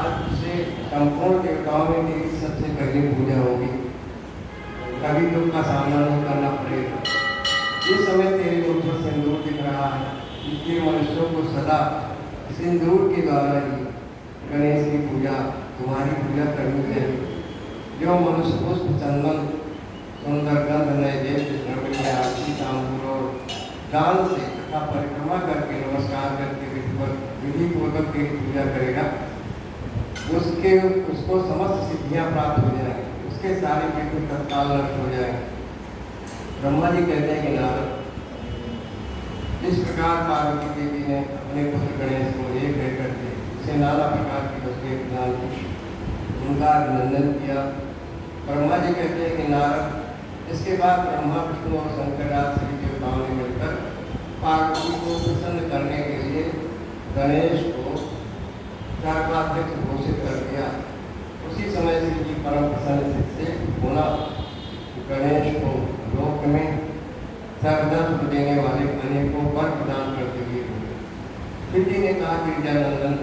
आज से संपूर्ण देवताओं में तेरी सबसे पहली पूजा होगी, कभी दुख का सामना नहीं करना पड़ेगा। इस समय तेरे मुख पर सिंदूर दिख रहा है, इसलिए मनुष्यों को सदा सिंदूर के द्वारा ही गणेश की पूजा, तुम्हारी पूजा करनी चाहिए। जो मनुष्य पुष्प, चंदन, सुंदर गंध, नैवेद्य, द्रव्य, आरती, तांबूल और दान से तथा परिक्रमा करके नमस्कार करके विधि पूर्वक तेरी पूजा करेगा, उसको समस्त सिद्धियां प्राप्त हो जाएंगी, उसके सारे विघ्न तत्काल नष्ट हो जाएंगे। ब्रह्मा जी कहते हैं कि नारद, इस प्रकार पार्वती देवी ने अपने पुत्र गणेश को एक लेकर के उसे नाना प्रकार की वस्तुएं प्रदान की, उनका अभिनंदन किया। ब्रह्मा जी कहते हैं कि नारद, इसके बाद ब्रह्मा, विष्णु और शंकर आदि सभी देवताओं ने मिलकर पार्वती को प्रसन्न करने के लिए गणेश को सर्वाध्यक्ष घोषित कर दिया। उसी समय से जी परम प्रसन्न से होना गणेश को लोक में सर्वदत्त देने वाले अनेकों वर प्रदान करते हुए शिव जी ने कहा, गिरिजानंदन,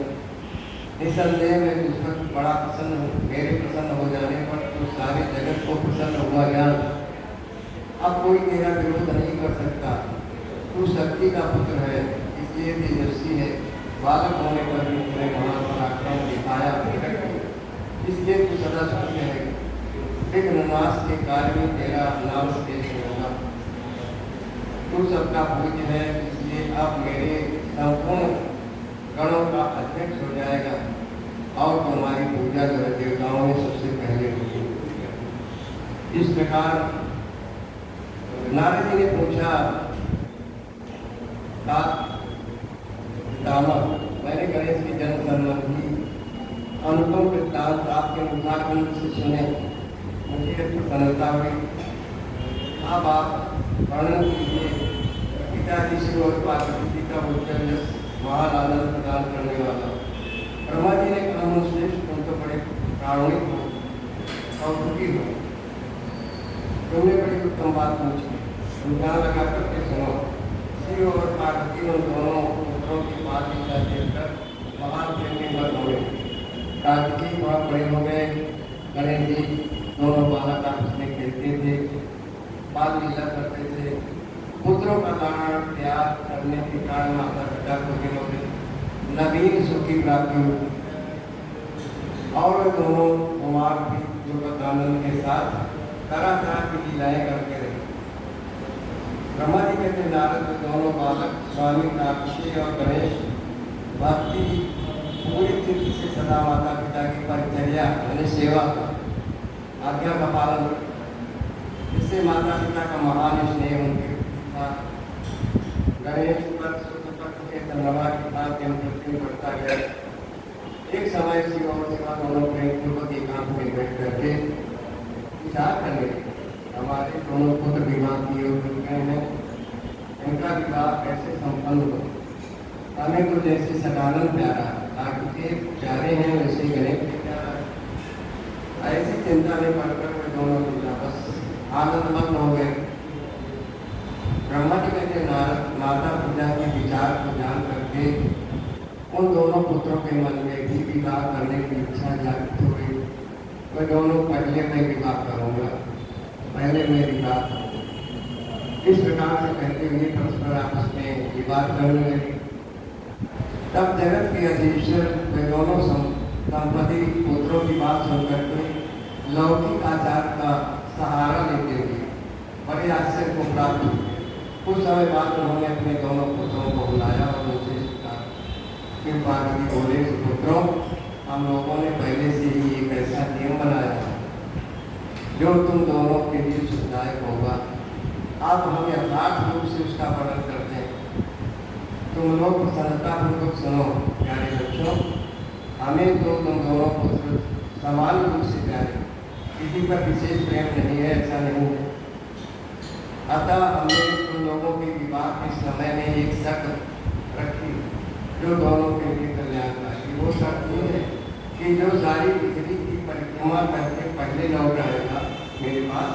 निसंदेह मैं तुझ पर बड़ा प्रसन्न हूँ। मेरे प्रसन्न हो जाने पर तो सारे जगत को प्रसन्न हुआ ज्ञान, अब कोई तेरा विरोध नहीं कर सकता। तू शक्ति का पुत्र है, इसलिए तेजस्वी है, बालक होने पर भी तूने महान पराक्रम दिखाया, इसलिए तू सदा सुखी है। विघ्न नाश के कार्य में तेरा नाम श्रेष्ठ होगा। तू सबका पूज्य है, इसलिए अब मेरे संपूर्ण गणों का अध्यक्ष हो जाएगा और तुम्हारी पूजा जो है देवताओं में सबसे पहले होगी। इस प्रकार नारद जी ने पूछा, मैंने गणेश के जन्म संबंधी अनुपम वृत्तांत आपके मुखारविंद से सुने, मुझे प्रसन्नता हुई। अब आप वर्णन कीजिए पिताजी से और पार्वती जी का उज्जवल महान आनंद प्रदान करने वाला। ब्रह्मा जी ने कहा, मुश्रेष्ठ, तुम तो बड़े प्राणिक हो और दुखी हो, तुमने बड़ी उत्तम बात पूछी, तुम ध्यान लगा करके सुनो। शिव और पार्वती उन दोनों पुत्रों की बात देखकर महान प्रेम में मग्न हो गए। कार्तिकी थोड़ा बड़े हो गए, गणेश जी दोनों बालक आपस में खेलते थे, बाल लीला करते थे। पुत्रों का लाड़ प्यार करने के कारण माता पिता को दिनों में नवीन सुख की प्राप्ति हुई और दोनों कुमार भी युवक आनंद के साथ तरह तरह की लीलाएं करते रहे। ब्रह्मा जी कहते, नारद, दोनों बालक स्वामी कार्तिकेय और गणेश भक्ति पूरी तरीके से सदा माता पिता की परिचर्या यानी सेवा आज्ञा का पालन, इससे माता पिता का महान स्नेह उनके था। गणेश पर के चंद्रमा के साथ प्रति बढ़ता गया। एक समय शिव और शिवा दोनों प्रेम पूर्वक एकांत में बैठ करके विचार करने लगे, हमारे दोनों पुत्र विवाह किए हुए हैं, इनका विवाह कैसे संपन्न हो। हमें तो जैसे सदानंद प्यारा आगे प्यारे हैं वैसे गणेश भी प्यारा है। ऐसी चिंता में पड़कर वे दोनों बस आनंद मग्न हो गए। ब्रह्मा जी कहते, नारद, माता पूजा विचार को जान करके उन दोनों पुत्रों के मन में भी विवाह करने की इच्छा जागृत हो गई। वह दोनों पहले मैं विवाह करूँगा, पहले मैं विवाह करूँगा, इस प्रकार से कहते हुए परस्पर आपस में विवाह करने लगे। तब जगत के अधीश्वर वे दोनों दंपति पुत्रों की बात सुनकर के लौकिक आचार का सहारा लेते हुए बड़े आश्चर्य को प्राप्त हुए। कुछ समय बाद उन्होंने अपने दोनों पुत्रों को बुलाया और उनसे कहा, फिर पार्वती बोले, पुत्रों, हम लोगों ने पहले से ही एक ऐसा नियम बनाया है जो तुम दोनों के लिए सुखदायक होगा। आप हमें यथार्थ रूप से उसका वर्णन करते हैं। तुम लोग प्रसन्नतापूर्वक सुनो। प्यारे बच्चों, हमें तो तुम दोनों पुत्र समान रूप से प्यारे, किसी पर विशेष प्रेम नहीं है, ऐसा नहीं है। अतः हमने तुम लोगों के विवाह के समय में एक शर्त रखी जो दोनों के लिए कल्याणकारी। वो शर्त ये है कि जो सारी पृथ्वी की परिक्रमा करके पहले लौट आएगा मेरे पास,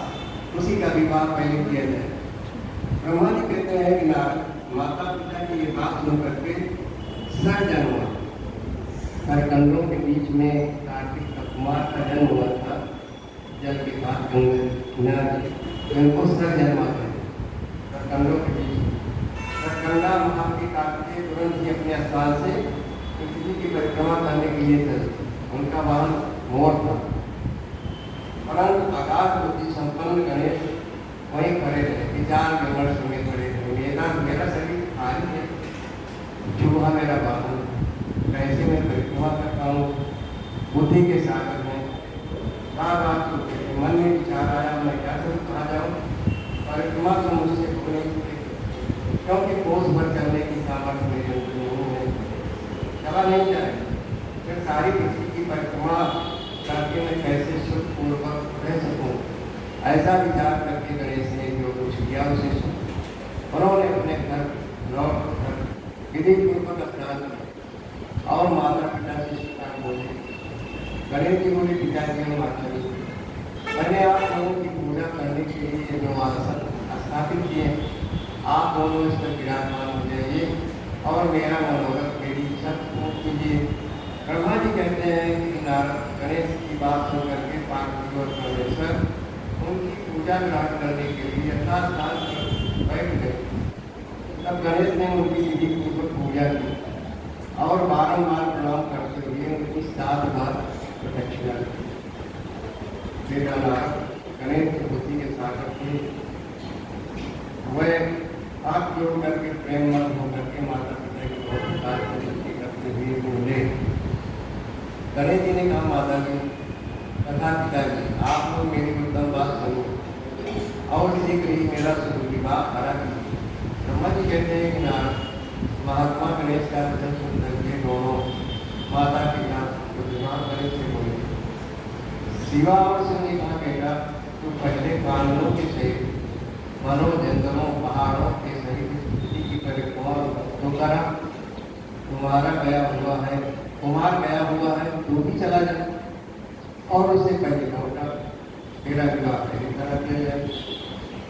उसी का विवाह पहले किया जाए। ब्रह्मा जी कहते हैं कि माता पिता की ये बात सुन करके सर जन्म हुआ। करकंडों के बीच में कार्तिक कुमार का जन्म हुआ था, जल के बाद गंगा जी, तो इनको सर जन्मा है करकंडों के बीच में। करकंडा महापति कार्तिकेय तुरंत ही अपने स्थान से पृथ्वी की परिक्रमा करने के लिए चले। उनका वाहन मोर था, परंतु आकाश बुद्धि संपन्न गणेश वहीं खड़े रहे, विचार विमर्श में खड़े रहे। मेरा शरीर भारी है, चूहा मेरा वाहन, कैसे मैं परिक्रमा करता हूँ, बुद्धि के सागर में बात मन में विचार आया, मैं क्या करूँ, कहाँ जाऊँ, परिक्रमा तो मुझसे हो नहीं सकती, क्योंकि कोस भर चलने की सामर्थ्य मेरे अंदर नहीं है, चला नहीं जाए। फिर सारी पृथ्वी की परिक्रमा करके मैं कैसे सुखपूर्वक रह सकूँ, ऐसा विचार करके गणेश ने जो कुछ किया उसे सुन। उन्होंने अपने घर लौट कर विधि पूर्वक स्नान किया और माता पिता से सीता बोले। गणेश जी बोले, पिताजी और माता जी, मैंने आप लोगों की पूजा करने के लिए जो आसन स्थापित किए, आप दोनों इस पर विराजमान हो जाइए और मेरा मनोरथ, मेरी इच्छा पूर्ण कीजिए। ब्रह्मा जी कहते हैं कि नारद गणेश की बात सुन करके पार्वती और परमेश्वर उनकी पूजा ग्रहण करने के लिए यथास्थान पर बैठ गए। तब गणेश ने उनकी विधि पूर्वक पूजा की और बारंबार प्रणाम करते हुए उनकी 7 बार प्रदक्षिणा की। फिर गणेश की बुद्धि के सागर थे, वह हाथ जोड़ करके प्रेम मत होकर के माता पिता की प्रकार की भक्ति करते हुए बोले। गणेश जी ने कहा, माता जी तथा पिताजी, आप लोग मेरी उत्तम बात सुनो और शीघ्र ही मेरा शुभ विवाह करा कीजिए। ब्रह्मा जी कहते हैं कि नारद महात्मा गणेश का वचन सुनकर के दोनों माता पिता को विवाह करने से बोले। शिवा और शिव ने कहा, बेटा तू पहले कानूनों के सहित वनों, जंगलों, पहाड़ों के सहित पृथ्वी की परिक्रमा तो करा। कुमार गया हुआ है, तू भी चला जा और उससे पहले लौटा, तेरा विवाह पहले करा दिया जाए।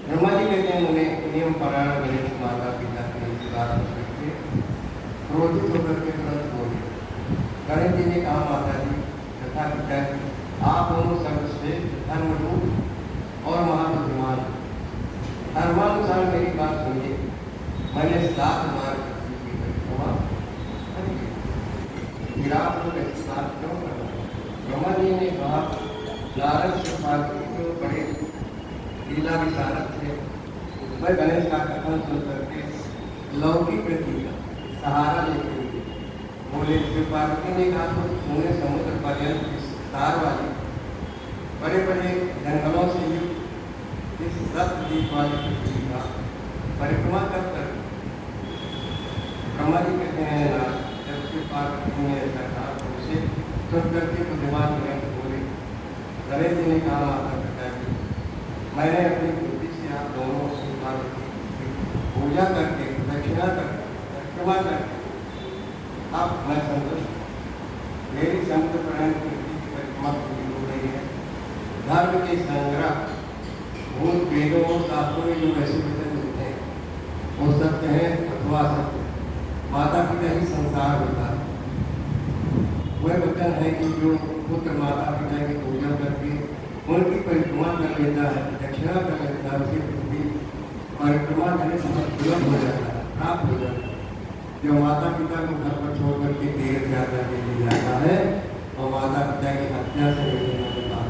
ब्रह्मा जी कहते हैं, उन्हें नियम परायण गणेश माता पिता के इंतजार करके क्रोधित होकर के तुरंत बोले। गणेश जी ने कहा, माता जी तथा पिता जी, आप दोनों सर्वश्रेष्ठ, धर्मरूप और महाबुद्धिमान, धर्मानुसार मेरी बात सुनिए। मैंने 7 बार ऐसी बात क्यों करना। ब्रह्मा जी ने कहा, नारद से पार्वती को बड़े लीला विशारद थे, वह गणेश का कथन सुन करके लौकिक गति का सहारा लेते हुए बोले। शिव पार्वती ने कहा, तो उन्हें समुद्र पर्यंत विस्तार वाली बड़े बड़े जंगलों से युक्त इस सप्तद्वीप वाली पृथ्वी का परिक्रमा कर कर। ब्रह्मा जी कहते हैं, जब शिव पार्वती ने ऐसा कहा तो उसे सुन करके बुद्धिमान बोले। गणेश जी ने कहा, माता पिता जी, मैंने अपनी बुद्धि से आप दोनों शिव पार्वती की पूजा करके दक्षिणा करके परिक्रमा करके अब मैं संतुष्ट, मेरी संत प्रणयन पृथ्वी की परिक्रमा पूरी हो गई है। धर्म के संग्रह भूत वेदों और शास्त्रों में जो ऐसे वचन मिलते हैं वो सत्य है अथवा असत्य, माता पिता ही संसार होता है। वह वचन है कि जो पुत्र माता पिता की पूजा करके उनकी परिक्रमा कर लेता है, दक्षिणा कर लेता है, उसे पृथ्वी परिक्रमा करने से सुलभ हो जाता है, प्राप्त हो जाता है। जो माता पिता को घर पर छोड़ करके तीर्थ यात्रा के लिए जाता है और माता पिता की हत्या से मिलने वाली बात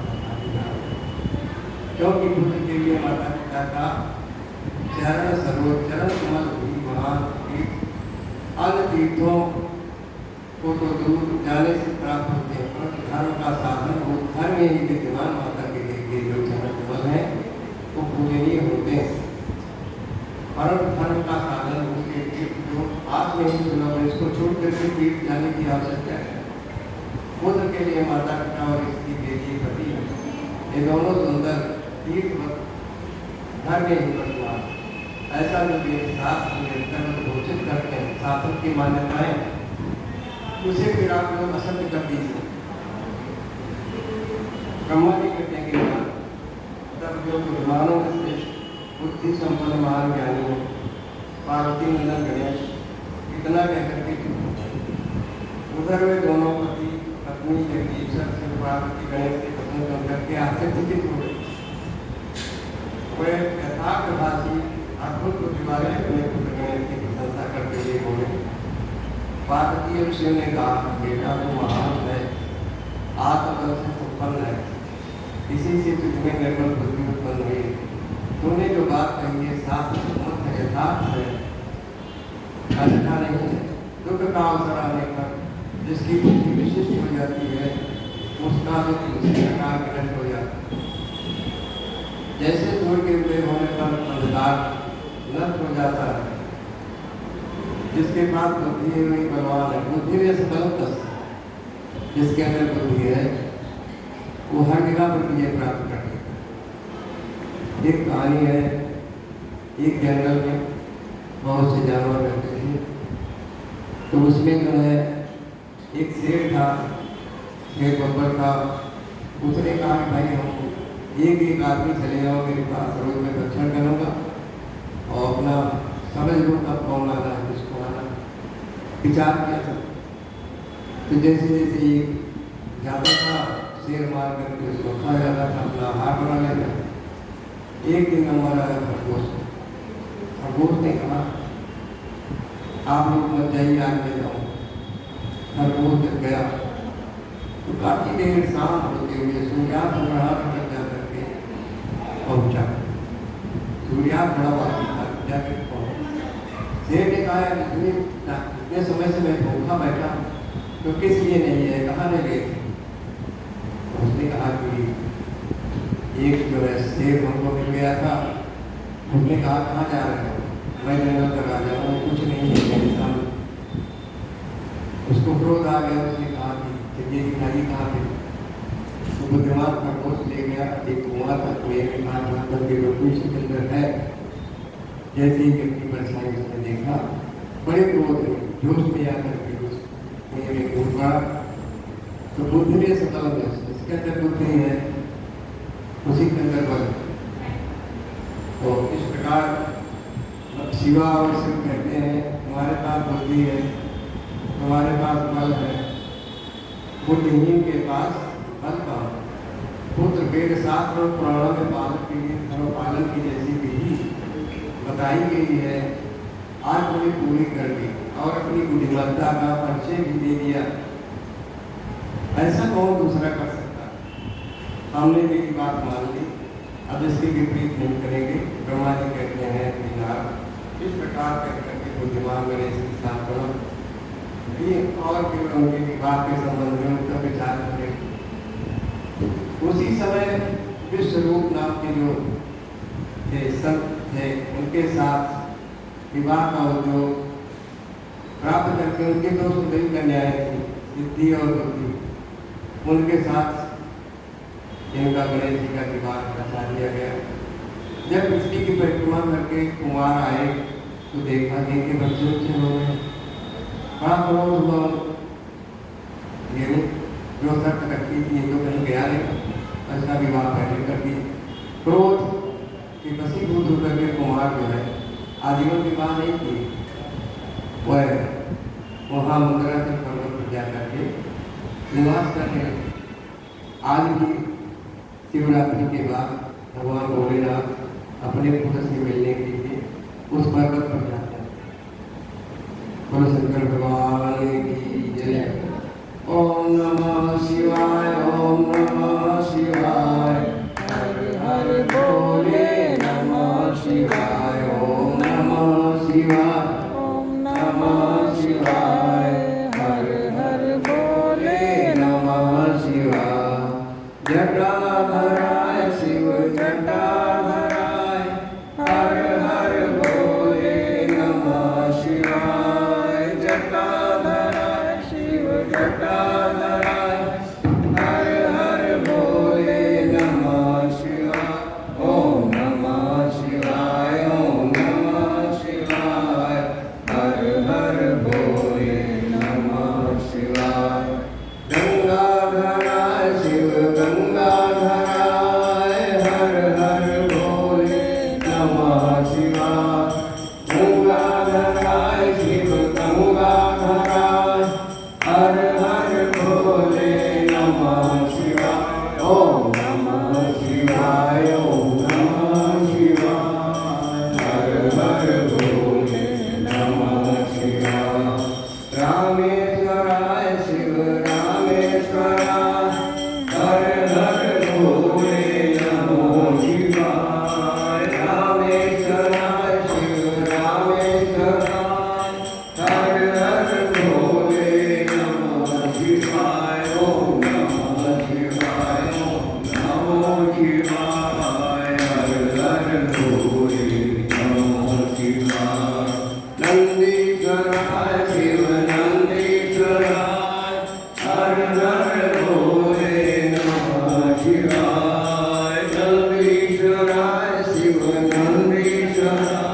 क्योंकि पुत्र के लिए माता पिता का चरण सरोवर चरण कमल भी महान तीर्थ अन्य तीर्थों को तो दूर जाने से प्राप्त होते हैं, परंतु धर्म का साधन वो घर में ही विद्यमान माता के लिए जो चरण कमल है वो पूजनीय होते हैं। परंतु धर्म का साधन उसके तीर्थ जो आप में ही सुलभ है, इसको छोड़ करके तीर्थ जाने की आवश्यकता है। पुत्र के लिए माता पिता और इसकी बेटी पति ये दोनों सुंदर तीर्थ घर में ही वर्तमान ऐसा जो शास्त्र निरंतर घोषित करते हैं, शास्त्र की मान्यताएं उसे फिर आप लोग असत्य कर दीजिए। ब्रह्मा जी कहते हैं कि तब जो बुद्धिमानों में श्रेष्ठ बुद्धि संपन्न महान ज्ञानी हो पार्वती नंदन गणेश इतना कहकर के उधर वे दोनों पति पत्नी जगदीश्वर से पार्वती गणेश के पसंद कर करके आश्चर्यचकित हो गए। वे यथार्थभाषी अद्भुत प्रतिभागे अपने पुत्र गणेश की प्रशंसा करते हुए बोले, पार्वती और शिव ने कहा, बेटा वो महान है, आत्मबल से उत्पन्न है, इसी से तुझमें निर्मल बुद्धि उत्पन्न हुई। तूने जो बात कही है शास्त्र सम्मत है, यथार्थ है, अन्यथा नहीं है। दुख का अवसर आने पर जिसकी बुद्धि विशिष्ट हो जाती है उसका दुख उसी प्रकार नष्ट हो जाता है। जैसे सूर्य के उदय होने पर अंधकार नष्ट हो जाता है, जिसके पास बुद्धि है वही बलवान है। बुद्धि में सकल जिसके अंदर बुद्धि है वो हर जगह पर विजय प्राप्त कर लेता है। एक कहानी है, एक जंगल में बहुत से जानवर रहते थे, तो उसमें जो है एक शेर था, शेर बब्बर था। उसने कहा कि भाई हम एक आदमी चले जाओ मेरे पास, रोज में रक्षण करूँगा और अपना समझ लो कब कौन आना है, किसको आना। विचार किया था, तो जैसे जैसे ये जाता था शेर मार करके उसको खा जाता था, अपना आहार बना लेता। एक दिन नंबर आया खरगोश। खरगोश ने कहा आप लोग मत जाइए, आज मैं जाऊँ। खरगोश जब गया तो काफी देर शाम होते हुए सूर्यास्त हो रहा था, जा करके पहुंचा। सूर्यास्त बड़ा वादी था, जाकर पहुंचा। शेर ने कहा इतने समय से मैं भूखा बैठा तो किस लिए नहीं है, कहाँ ले गए थे? उसने कहा कि एक जो है शेर हमको मिल गया था। उसने कहा कहाँ जा रहे हो? मैं जंगल तक आ जाऊँ, कुछ नहीं है मेरे सामने। उसको क्रोध आ गया, उसने कहा कि ये दिखाई कहाँ थे? तो बुद्धिमान खरगोश ले गया एक कुआं था, कुएं के पास जाकर के रोटी के अंदर है। जैसे ही अपनी परछाई उसने देखा, बड़े क्रोध में जोश में आकर के उस कुएं में कूद पड़ा। तो बुद्धि में सकल इसके अंदर बुद्धि है, उसी के अंदर बल। तो इस प्रकार शिवा और शिव कहते हैं तुम्हारे पास बुद्धि है, तुम्हारे पास बल है, बुद्धिहीन के पास बल कहाँ? पुत्र वेद शास्त्र और पुराणों में पालन के लिए धर्म पालन की जैसी विधि बताई गई है, आज तुमने पूरी कर दी और अपनी बुद्धिमत्ता का परिचय भी दे दिया। ऐसा कौन दूसरा कर सकता? हमने मेरी बात मान ली, अब इसके विपरीत नहीं करेंगे। ब्रह्मा जी कहते हैं इस प्रकार कहकर के बुद्धिमान गणेश की स्थापना और केवल उनके विवाह के संबंध में उनका विचार करें। उसी समय विश्वरूप नाम के जो संत थे उनके साथ विवाह का उद्योग प्राप्त करके उनके दो सुंदरी कन्याएं थी, सिद्धि और बुद्धि। उनके साथ इनका गणेश जी का विवाह रचा दिया गया। जब पृथ्वी की परिक्रमा करके कुमार आए तो देखा कि इनके बच्चे बच्चे हो गए। बड़ा क्रोध हुआ, ये जो शर्त रखी थी ये तो कहीं गया नहीं, ऐसा विवाह पहले कर दी। क्रोध की वसीभूत होकर के कुमार जो है आजीवन विवाह नहीं किए। वह वहाँ मंदराचल पर्वत पर जाकर के निवास करते हैं। आज भी शिवरात्रि के बाद भगवान भोलेनाथ अपने पुत्र से मिलने के लिए उस पर्वत पर जाते हैं। बोलो शंकर भगवान की जय। ओम नमः शिवाय, ओम नमः शिवाय, हर हर भोले नमः शिवाय, ओम नमः शिवाय, ओम नमः शिवाय, हर हर भोले नमः शिवाय। जटाधराय शिव जटाधराय, हर हर भोले नमः शिवाय। जटाधराय शिव जटाधराय, हर हर भोले नमः शिवाय। ओम नमः शिवाय, ओम नमः शिवाय, हर हर भोले नमः शिवाय। गंगाधराय शिव गंगाधराय, हर हर भोले नमः शिवाय। गंगाधराय शिव गंगाधराय, हर हर भोले नमः शिवाय। ओम नमः शिवाय, ओम नमः शिवाय, हर हर भोले नमः शिवाय। रामेश्वराय शिव रामेश्वराय, हर हर भोले नमः शिवाय। रामेश्वराय शिव रामेश्वराय, हर हर भोले नमः शिवाय। ओम नमः शिवाय, ओम नमः शिवाय, हर हर भोले नमः शिवाय। नंदीश्वराय शिव नंदीश्वराय, हर हर भोले नमः शिवाय। नंदीश्वराय शिव नंदीश्वराय,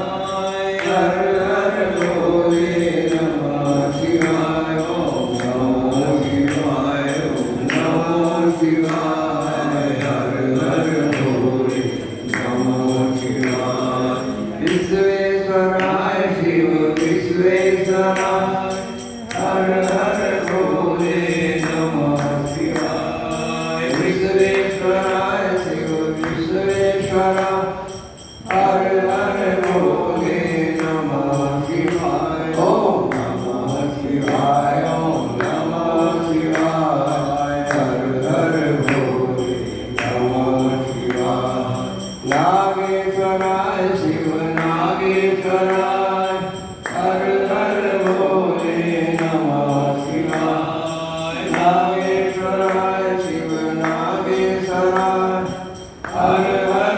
हर हर भोले नमः शिवाय। ओम नमः शिवाय, ओम नमः शिवाय, हर हर भोले नमः शिवाय। विश्वेश्वराय शिव विश्वेश्वराय,